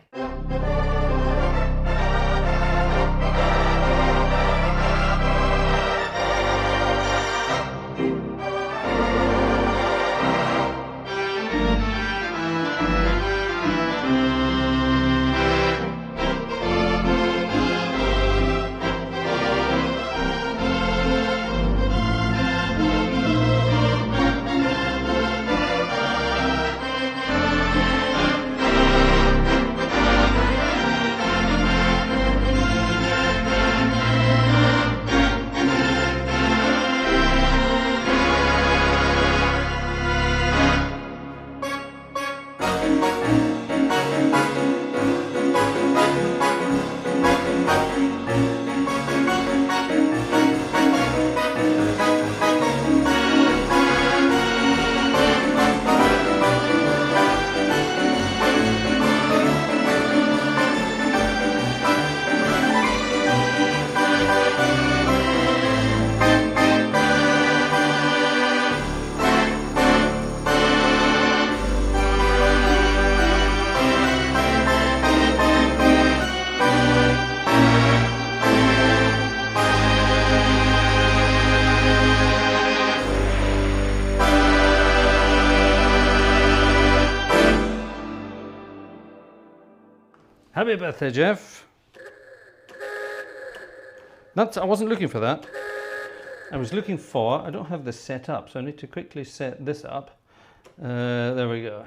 Happy birthday, Jeff. I wasn't looking for that. I was looking for, I don't have this set up, so I need to quickly set this up. There we go.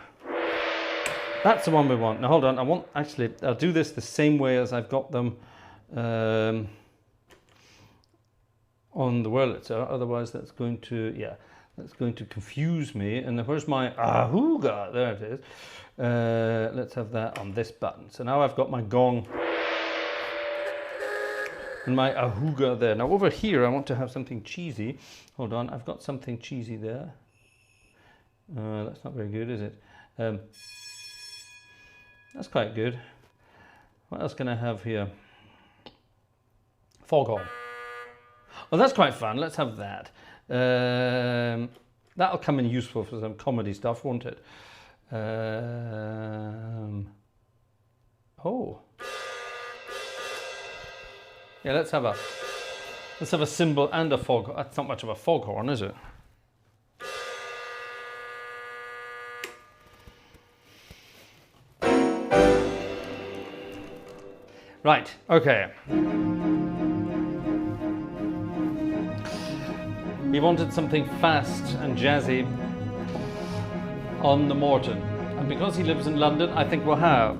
That's the one we want. Now hold on, I'll do this the same way as I've got them on the Wurlitzer, otherwise that's going to confuse me. And where's my ahuga? There it is. Let's have that on this button. So now I've got my gong and my ahuga there. Now over here I want to have something cheesy. Hold on, I've got something cheesy there. That's not very good, is it? That's quite good. What else can I have here? Foghorn. Well, that's quite fun. Let's have that. That'll come in useful for some comedy stuff, won't it? Oh. Yeah, let's have a cymbal and a foghorn. That's not much of a foghorn, is it? Right, okay. He wanted something fast and jazzy on the Morton. And because he lives in London, I think we'll have.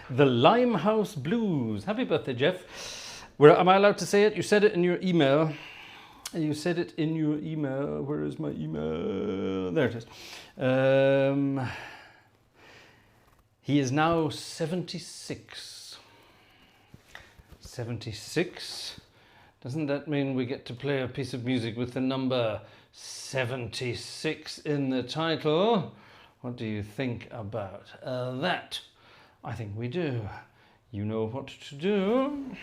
The Limehouse Blues. Happy birthday, Jeff. Am I allowed to say it? You said it in your email. You said it in your email. Where is my email? There it is. He is now 76. 76? Doesn't that mean we get to play a piece of music with the number 76 in the title? What do you think about that? I think we do. You know what to do.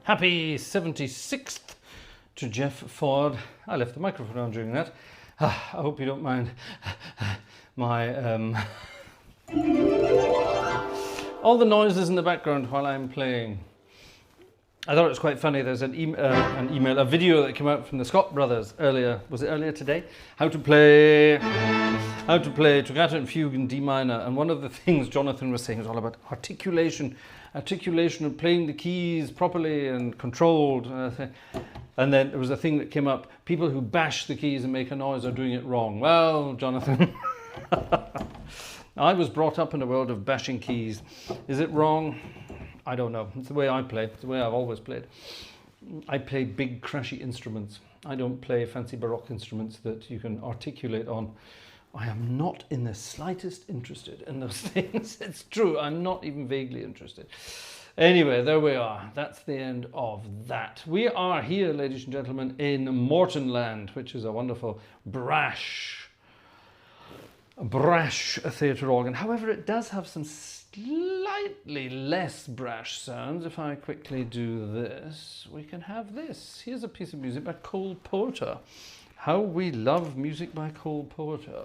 Happy 76th to Jeff Ford. I left the microphone on during that. I hope you don't mind my all the noises in the background while I'm playing. I thought it was quite funny. There's a video that came out from the Scott brothers earlier. Was it earlier today? How to play Toccata and Fugue in D minor. And one of the things Jonathan was saying was all about articulation of playing the keys properly and controlled. And then there was a thing that came up. People who bash the keys and make a noise are doing it wrong. Well, Jonathan, I was brought up in a world of bashing keys. Is it wrong? I don't know. It's the way I play. It's the way I've always played. I play big, crashy instruments. I don't play fancy Baroque instruments that you can articulate on I am not in the slightest interested in those things. It's true, I'm not even vaguely interested. Anyway, there we are. That's the end of that. We are here, ladies and gentlemen, in Mortonland, which is a wonderful brash theatre organ. However, it does have some slightly less brash sounds. If I quickly do this, we can have this. Here's a piece of music by Cole Porter. How we love music by Cole Porter.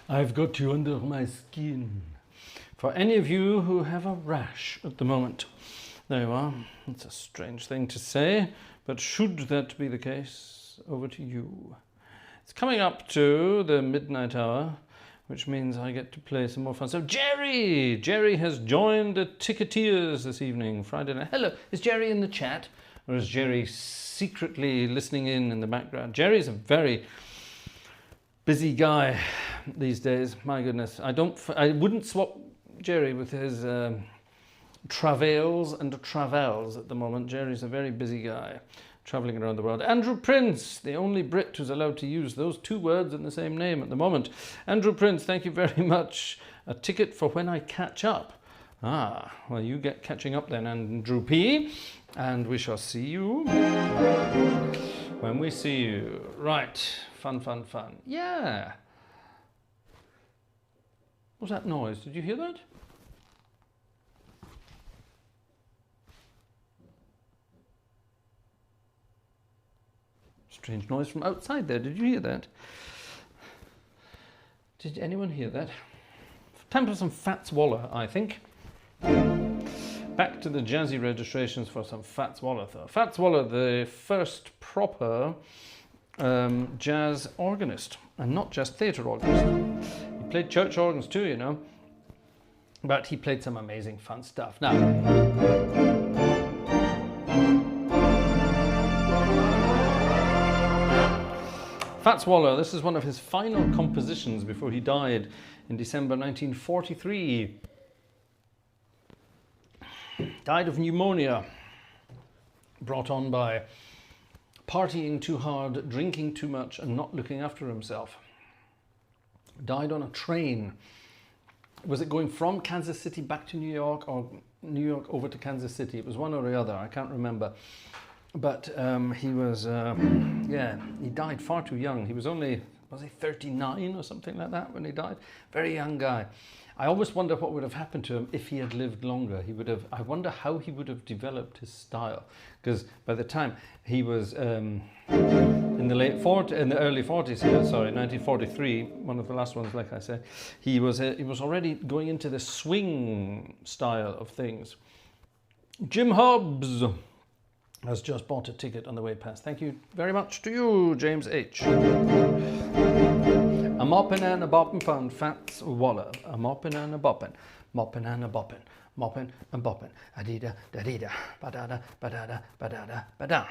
I've got you under my skin. For any of you who have a rash at the moment, there you are. It's a strange thing to say, but should that be the case, over to you. It's coming up to the midnight hour, which means I get to play some more fun. So Jerry has joined the Ticketeers this evening, Friday night. Hello, is Jerry in the chat? Or is Jerry secretly listening in the background? Jerry's a very busy guy these days. My goodness, I wouldn't swap Jerry with his travails and travels at the moment. Jerry's a very busy guy, traveling around the world. Andrew Prince, the only Brit who's allowed to use those two words in the same name at the moment. Andrew Prince, thank you very much. A ticket for when I catch up. Well, you get catching up then, Andrew P. And we shall see you when we see you. Right, fun. Yeah. What was that noise? Did you hear that? Strange noise from outside there. Did you hear that? Did anyone hear that? Time for some Fats Waller, I think. Back to the jazzy registrations for some Fats Waller. Fats Waller, the first proper jazz organist, and not just theatre organist. He played church organs too, you know, but he played some amazing fun stuff. Now, Fats Waller, this is one of his final compositions before he died in December 1943. Died of pneumonia, brought on by partying too hard, drinking too much, and not looking after himself. Died on a train. Was it going from Kansas City back to New York, or New York over to Kansas City? It was one or the other, I can't remember. But he was, he died far too young. He was only, was he 39 or something like that when he died? Very young guy. I always wonder what would have happened to him if he had lived longer. I wonder how he would have developed his style. Because by the time he was in the early 40s here, 1943, one of the last ones, like I said, he was already going into the swing style of things. Jim Hobbs has just bought a ticket on the way past. Thank you very much to you, James H. A moppin' and a boppin' fun, Fats Waller. A moppin' and a boppin', moppin' and a boppin', moppin' and boppin'. Adida, da-dida, ba-da-da, ba-da-da, ba-da-da, ba-da.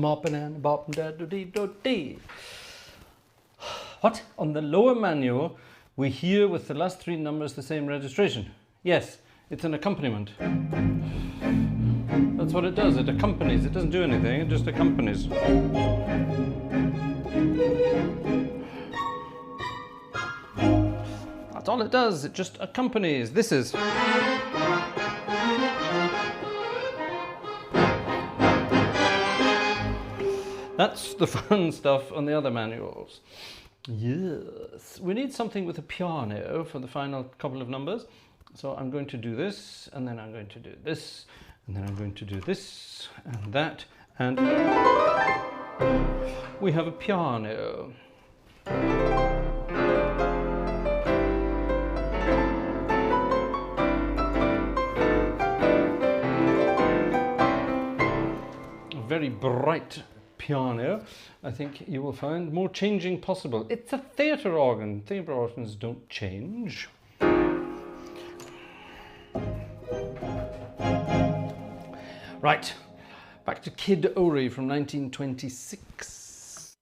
mop and bop and da do dee do dee. What? On the lower manual, we hear with the last three numbers the same registration. Yes, it's an accompaniment. That's what it does. It accompanies. It doesn't do anything. It just accompanies. That's all it does. It just accompanies. This is. That's the fun stuff on the other manuals. Yes, we need something with a piano for the final couple of numbers. So I'm going to do this, and then I'm going to do this, and then I'm going to do this, and that, and we have a piano. A very bright piano. I think you will find more changing possible. It's a theatre organ. Theatre organs don't change. Right, back to Kid Ory from 1926.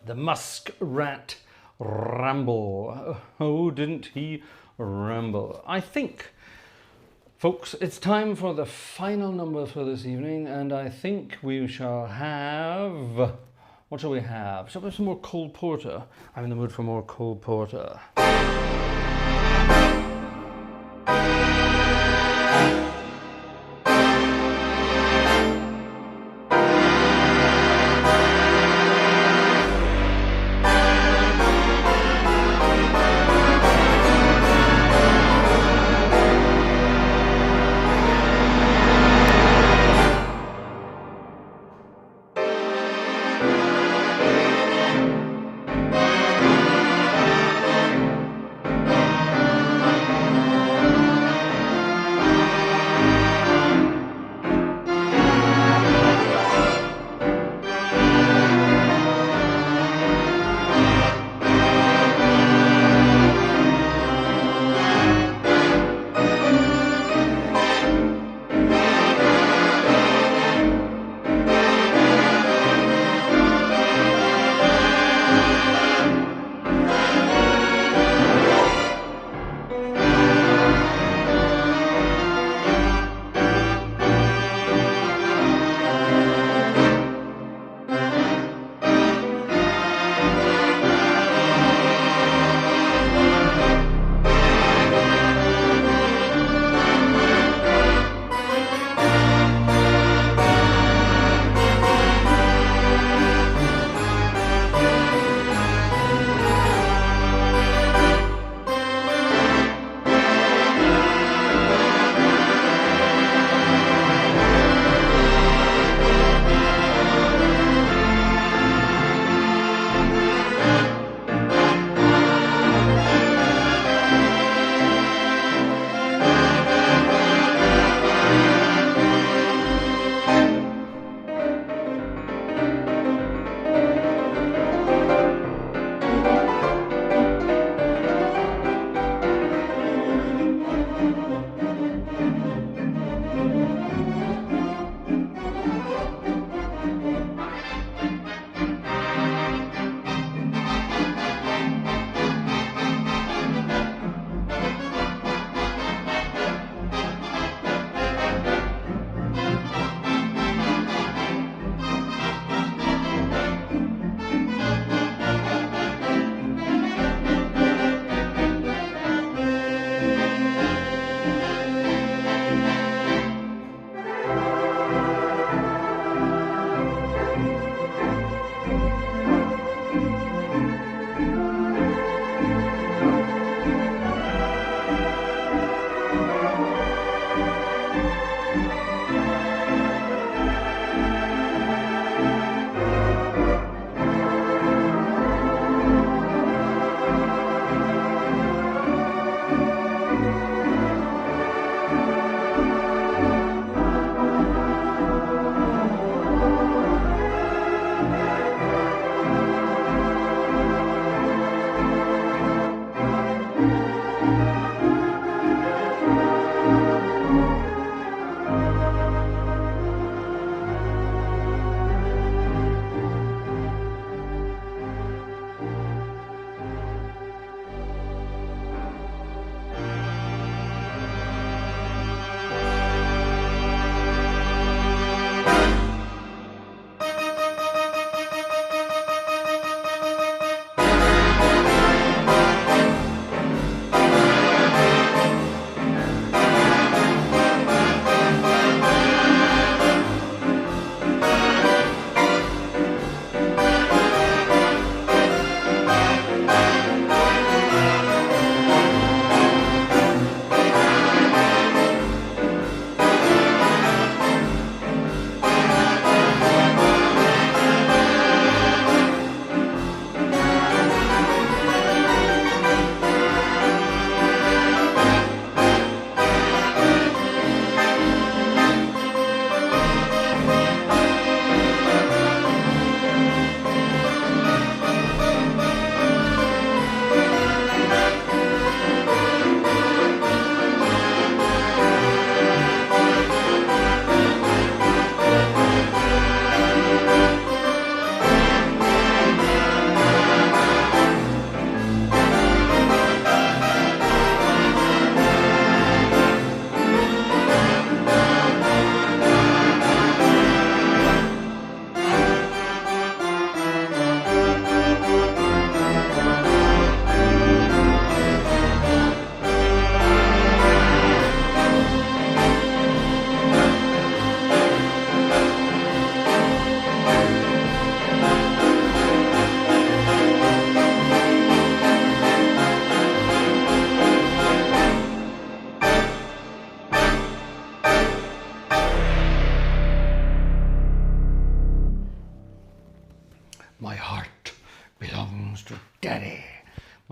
The muskrat ramble. Oh, didn't he ramble? I think, folks, it's time for the final number for this evening, and I think we shall have... What shall we have? Shall we have some more Cole Porter? I'm in the mood for more Cole Porter.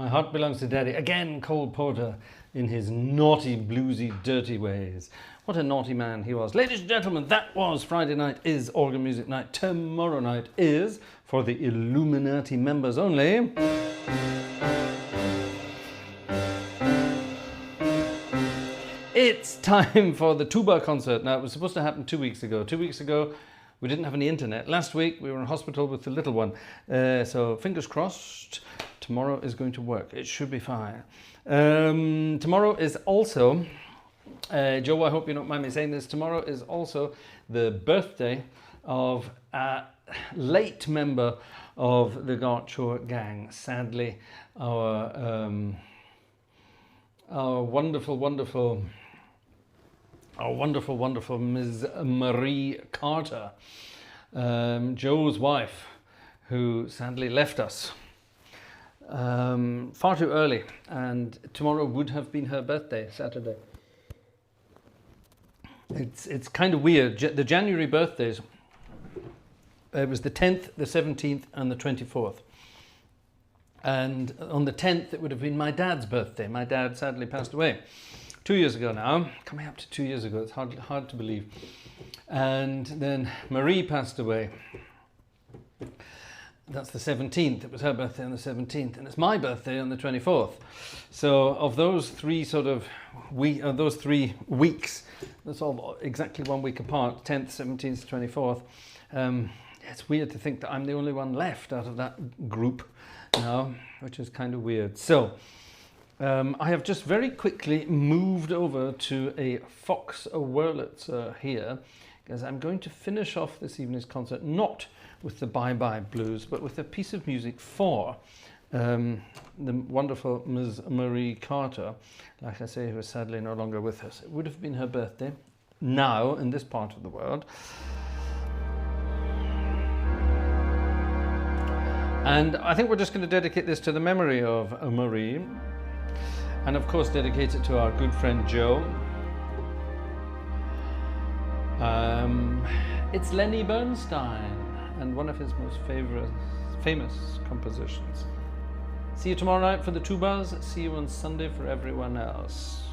My heart belongs to Daddy. Again, Cole Porter in his naughty, bluesy, dirty ways. What a naughty man he was. Ladies and gentlemen, that was Friday night is Organ Music Night. Tomorrow night is for the Illuminati members only. It's time for the tuba concert. Now, it was supposed to happen 2 weeks ago. 2 weeks ago, we didn't have any internet. Last week, we were in hospital with the little one. So, fingers crossed, tomorrow is going to work. It should be fine. Tomorrow is also, Joe, I hope you don't mind me saying this, tomorrow is also the birthday of a late member of the Gartshore gang. Sadly, our wonderful Ms. Marie Carter, Joe's wife, who sadly left us far too early, and tomorrow would have been her birthday, Saturday. It's kind of weird. The January birthdays, it was the 10th, the 17th and the 24th. And on the 10th, it would have been my dad's birthday. My dad sadly passed away 2 years ago now, coming up to 2 years ago. It's hard to believe. And then Marie passed away. That's the 17th. It was her birthday on the 17th, and it's my birthday on the 24th. So of those three those 3 weeks, that's all exactly 1 week apart, 10th, 17th, 24th. It's weird to think that I'm the only one left out of that group now, which is kind of weird. So I have just very quickly moved over to a Fox Wurlitzer here, because I'm going to finish off this evening's concert not with the Bye Bye Blues, but with a piece of music for the wonderful Ms. Marie Carter, like I say, who is sadly no longer with us. It would have been her birthday now in this part of the world. And I think we're just going to dedicate this to the memory of Marie, and of course dedicate it to our good friend Joe. It's Lenny Bernstein and one of his most famous compositions. See you tomorrow night for the tubas. See you on Sunday for everyone else.